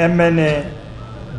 MNA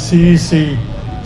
CEC,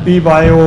PYO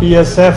PSF,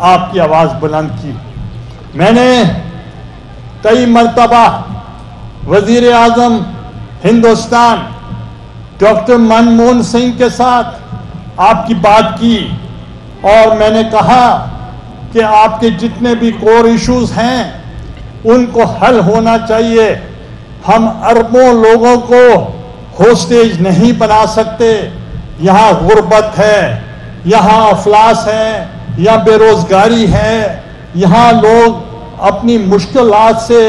آپ کی آواز بلند کی. میں نے کئی مرتبہ وزیر اعظم ہندوستان ڈاکٹر منموہن سنگھ کے ساتھ آپ کی بات کی اور میں نے کہا کہ آپ کے جتنے بھی کور ایشوز ہیں ان کو حل ہونا چاہیے. ہم اربوں لوگوں کو ہوسٹیج نہیں بنا سکتے. یہاں غربت ہے, یہاں افلاس ہے, یہاں بے روزگاری ہے, یہاں لوگ اپنی مشکلات سے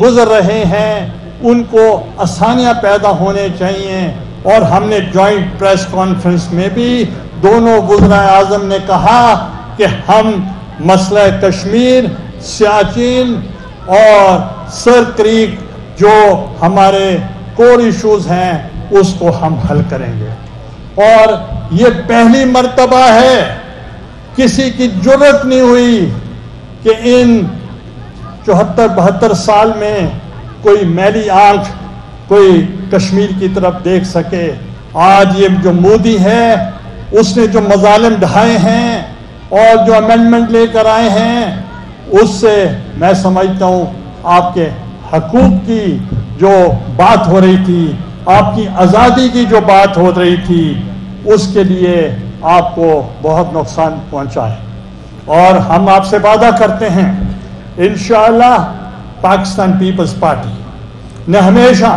گزر رہے ہیں, ان کو آسانیاں پیدا ہونے چاہیے. اور ہم نے جوائنٹ پریس کانفرنس میں بھی دونوں وزراء اعظم نے کہا کہ ہم مسئلہ کشمیر, سیاچن اور سر کریک جو ہمارے کور ایشوز ہیں اس کو ہم حل کریں گے. اور یہ پہلی مرتبہ ہے کسی کی جرت نہیں ہوئی کہ ان 74-72 سال میں کوئی میلی آنکھ کوئی کشمیر کی طرف دیکھ سکے. آج یہ جو مودی ہے اس نے جو مظالم ڈھائے ہیں اور جو امینڈمنٹ لے کر آئے ہیں اس سے میں سمجھتا ہوں آپ کے حقوق کی جو بات ہو رہی تھی, آپ کی آزادی کی جو بات ہو رہی تھی, اس کے لیے آپ کو بہت نقصان پہنچا ہے. اور ہم آپ سے وعدہ کرتے ہیں انشاءاللہ پاکستان پیپلز پارٹی نے ہمیشہ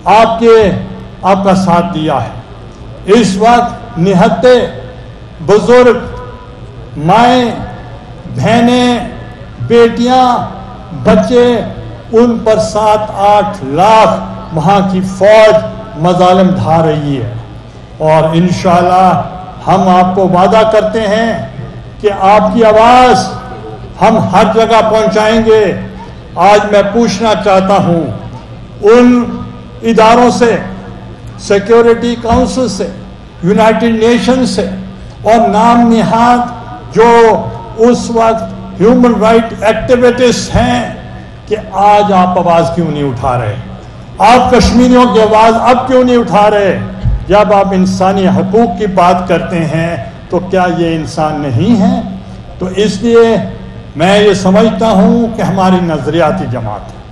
آپ کا ساتھ دیا ہے. اس وقت نہتے بزرگ, مائیں, بہنیں, بیٹیاں, بچے, ان پر 7-8 لاکھ وہاں کی فوج مظالم ڈھا رہی ہے. اور انشاءاللہ ہم آپ کو وعدہ کرتے ہیں کہ آپ کی آواز ہم ہر جگہ پہنچائیں گے. آج میں پوچھنا چاہتا ہوں ان اداروں سے, سیکیورٹی کونسل سے, یونائٹڈ نیشن سے اور نام نہاد جو اس وقت ہیومن رائٹ ایکٹیویسٹ ہیں کہ آج آپ آواز کیوں نہیں اٹھا رہے؟ آپ کشمیریوں کی آواز اب کیوں نہیں اٹھا رہے؟ جب آپ انسانی حقوق کی بات کرتے ہیں تو کیا یہ انسان نہیں ہے؟ تو اس لیے میں یہ سمجھتا ہوں کہ ہماری نظریاتی جماعت ہے,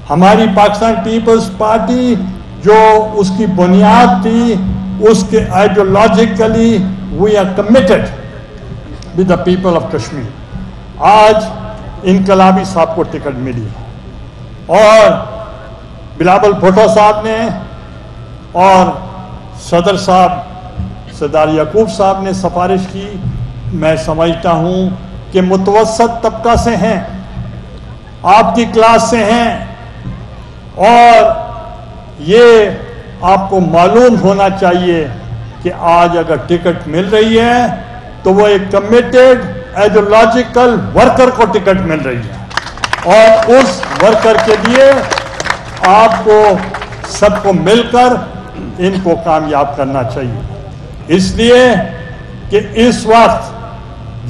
ہماری پاکستان پیپلز پارٹی جو اس کی بنیاد تھی, اس کے ideologically we are committed with the people of Kashmir. آج انقلابی صاحب کو ٹکٹ ملی اور بلاول بھٹو صاحب نے اور صدر صاحب سردار یعقوب صاحب نے سفارش کی. میں سمجھتا ہوں کہ متوسط طبقہ سے ہیں, آپ کی کلاس سے ہیں, اور یہ آپ کو معلوم ہونا چاہیے کہ آج اگر ٹکٹ مل رہی ہے تو وہ ایک کمیٹڈ آئیڈیولوجیکل ورکر کو ٹکٹ مل رہی ہے, اور اس ورکر کے لیے آپ کو سب کو مل کر ان کو کامیاب کرنا چاہیے. اس لیے کہ اس وقت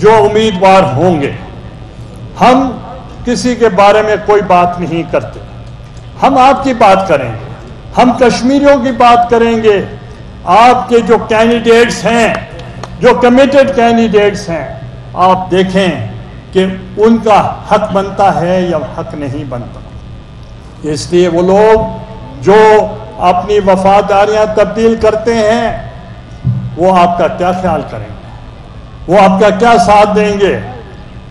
جو امیدوار ہوں گے, ہم کسی کے بارے میں کوئی بات نہیں کرتے, ہم آپ کی بات کریں گے, ہم کشمیریوں کی بات کریں گے. آپ کے جو کینڈیڈیٹس ہیں, جو کمیٹڈ کینڈیڈیٹس ہیں, آپ دیکھیں کہ ان کا حق بنتا ہے یا حق نہیں بنتا. اس لیے وہ لوگ جو اپنی وفاداریاں تبدیل کرتے ہیں وہ آپ کا کیا خیال کریں گے, وہ آپ کا کیا ساتھ دیں گے؟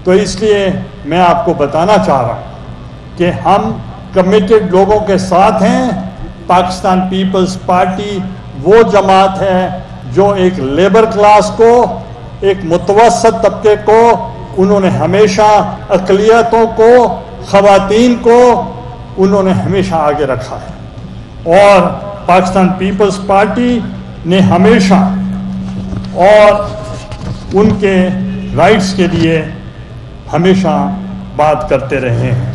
تو اس لیے میں آپ کو بتانا چاہ رہا ہوں کہ ہم کمیٹڈ لوگوں کے ساتھ ہیں. پاکستان پیپلز پارٹی وہ جماعت ہے جو ایک لیبر کلاس کو, ایک متوسط طبقے کو, انہوں نے ہمیشہ اقلیتوں کو, خواتین کو انہوں نے ہمیشہ آگے رکھا ہے. اور پاکستان پیپلز پارٹی نے ہمیشہ اور ان کے رائٹس کے لیے ہمیشہ بات کرتے رہے ہیں.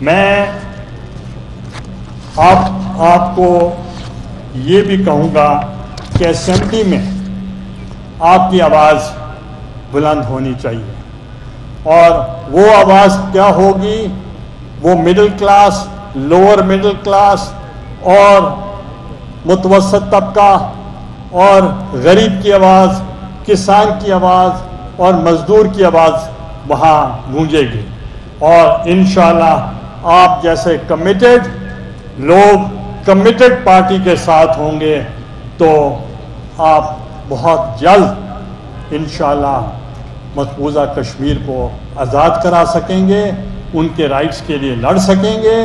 میں آپ کو یہ بھی کہوں گا کہ اسمبلی میں آپ کی آواز بلند ہونی چاہیے, اور وہ آواز کیا ہوگی؟ وہ middle class, lower middle class اور متوسط طبقہ اور غریب کی آواز, کسان کی آواز, اور مزدور کی آواز وہاں گونجے گی، اور انشاءاللہ آپ جیسے کمیٹڈ لوگ کمیٹڈ پارٹی کے ساتھ ہوں گے تو آپ بہت جلد انشاءاللہ مقبوضہ کشمیر کو آزاد کرا سکیں گے، ان کے رائٹس کے لیے لڑ سکیں گے،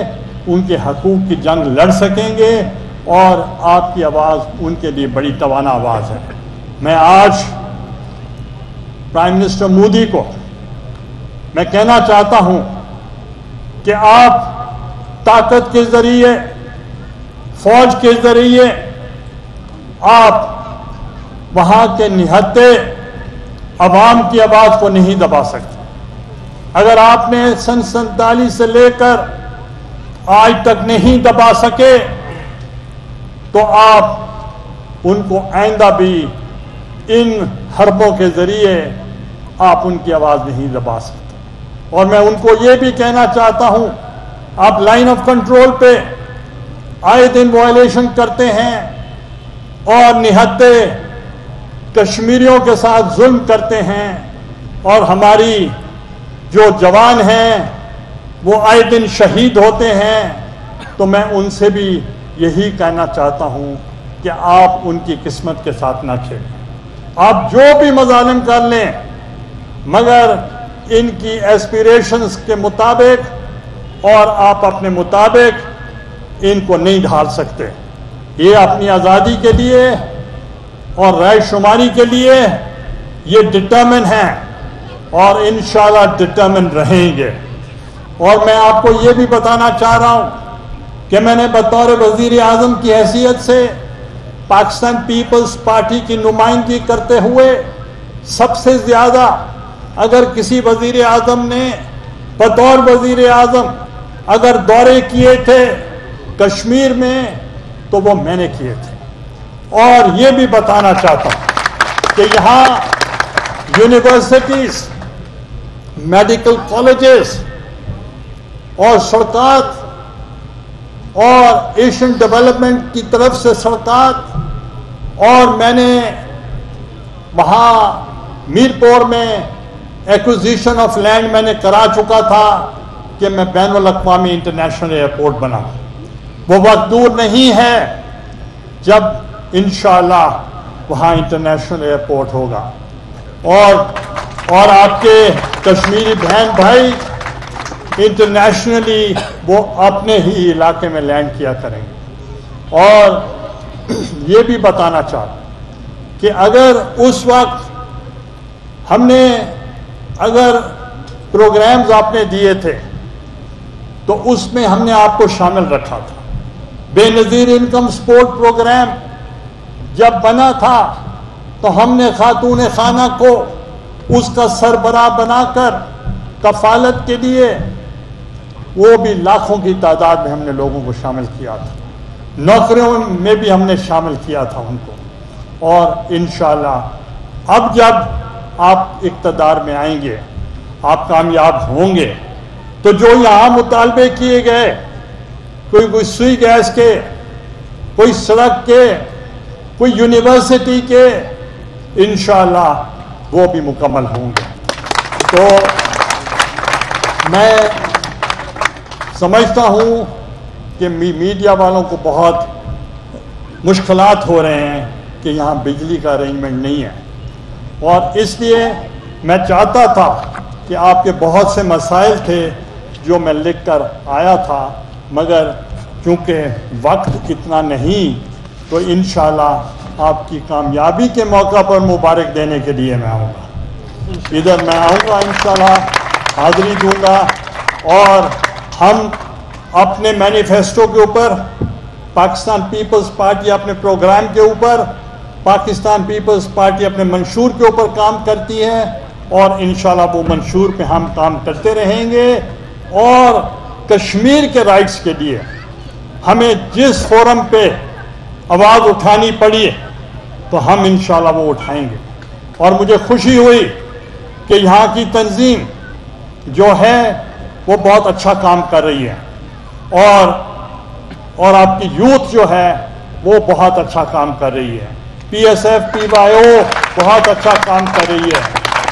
ان کے حقوق کی جنگ لڑ سکیں گے، اور آپ کی آواز ان کے لیے بڑی توانا آواز ہے۔ میں آج پرائم منسٹر مودی کو میں کہنا چاہتا ہوں کہ آپ طاقت کے ذریعے، فوج کے ذریعے آپ وہاں کے نہتے عوام کی آواز کو نہیں دبا سکتے۔ اگر آپ نے سن 47 سے لے کر آج تک نہیں دبا سکے تو آپ ان کو آئندہ بھی ان حربوں کے ذریعے آپ ان کی آواز نہیں دبا سکتے۔ اور میں ان کو یہ بھی کہنا چاہتا ہوں، آپ لائن آف کنٹرول پہ آئے دن وائلیشن کرتے ہیں اور نہتے کشمیریوں کے ساتھ ظلم کرتے ہیں، اور ہماری جو جوان ہیں وہ آئے دن شہید ہوتے ہیں، تو میں ان سے بھی یہی کہنا چاہتا ہوں کہ آپ ان کی قسمت کے ساتھ نہ کھیلیں۔ آپ جو بھی مظالم کر لیں مگر ان کی ایسپیریشنز کے مطابق اور آپ اپنے مطابق ان کو نہیں ڈھال سکتے۔ یہ اپنی آزادی کے لیے اور رائے شماری کے لیے یہ ڈٹرمن ہیں اور انشاءاللہ ڈٹرمن رہیں گے۔ اور میں آپ کو یہ بھی بتانا چاہ رہا ہوں کہ میں نے بطور وزیر اعظم کی حیثیت سے پاکستان پیپلز پارٹی کی نمائندگی کرتے ہوئے سب سے زیادہ اگر کسی وزیر اعظم نے بطور وزیر اعظم اگر دورے کیے تھے کشمیر میں تو وہ میں نے کیے تھے۔ اور یہ بھی بتانا چاہتا ہوں کہ یہاں یونیورسٹیز، میڈیکل کالجز اور سڑکات اور ایشین ڈیولپمنٹ کی طرف سے سڑکات، اور میں نے وہاں میرپور میں ایکوزیشن آف لینڈ میں نے کرا چکا تھا کہ میں بین الاقوامی انٹرنیشنل ایئرپورٹ بنا۔ وہ وقت دور نہیں ہے جب انشاءاللہ وہاں انٹرنیشنل ایئرپورٹ ہوگا، اور آپ کے کشمیری بہن بھائی انٹرنیشنلی وہ اپنے ہی علاقے میں لینڈ کیا کریں گے۔ اور یہ بھی بتانا چاہتا کہ اگر اس وقت ہم نے اگر پروگرامز آپ نے دیے تھے تو اس میں ہم نے آپ کو شامل رکھا تھا۔ بے نظیر انکم سپورٹ پروگرام جب بنا تھا تو ہم نے خاتون خانہ کو اس کا سربراہ بنا کر کفالت کے لیے وہ بھی لاکھوں کی تعداد میں ہم نے لوگوں کو شامل کیا تھا، نوکریوں میں بھی ہم نے شامل کیا تھا ان کو۔ اور انشاءاللہ اب جب آپ اقتدار میں آئیں گے، آپ کامیاب ہوں گے، تو جو یہاں مطالبے کیے گئے، کوئی سوئی گیس کے، کوئی سڑک کے، کوئی یونیورسٹی کے، انشاءاللہ وہ بھی مکمل ہوں گے۔ تو میں سمجھتا ہوں کہ میڈیا والوں کو بہت مشکلات ہو رہے ہیں کہ یہاں بجلی کا ارینجمنٹ نہیں ہے، اور اس لیے میں چاہتا تھا کہ آپ کے بہت سے مسائل تھے جو میں لکھ کر آیا تھا، مگر چونکہ وقت اتنا نہیں تو انشاءاللہ آپ کی کامیابی کے موقع پر مبارک دینے کے لیے میں آؤں گا، ادھر میں آؤں گا، انشاءاللہ حاضری دوں گا، اور ہم اپنے مینیفیسٹو کے اوپر، پاکستان پیپلز پارٹی اپنے پروگرام کے اوپر، پاکستان پیپلز پارٹی اپنے منشور کے اوپر کام کرتی ہے، اور انشاءاللہ وہ منشور پہ ہم کام کرتے رہیں گے، اور کشمیر کے رائٹس کے لیے ہمیں جس فورم پہ آواز اٹھانی پڑی تو ہم انشاءاللہ وہ اٹھائیں گے۔ اور مجھے خوشی ہوئی کہ یہاں کی تنظیم جو ہے وہ بہت اچھا کام کر رہی ہے، اور آپ کی یوتھ جو ہے وہ بہت اچھا کام کر رہی ہے، P S F P Y O بہت اچھا کام کر رہی ہے،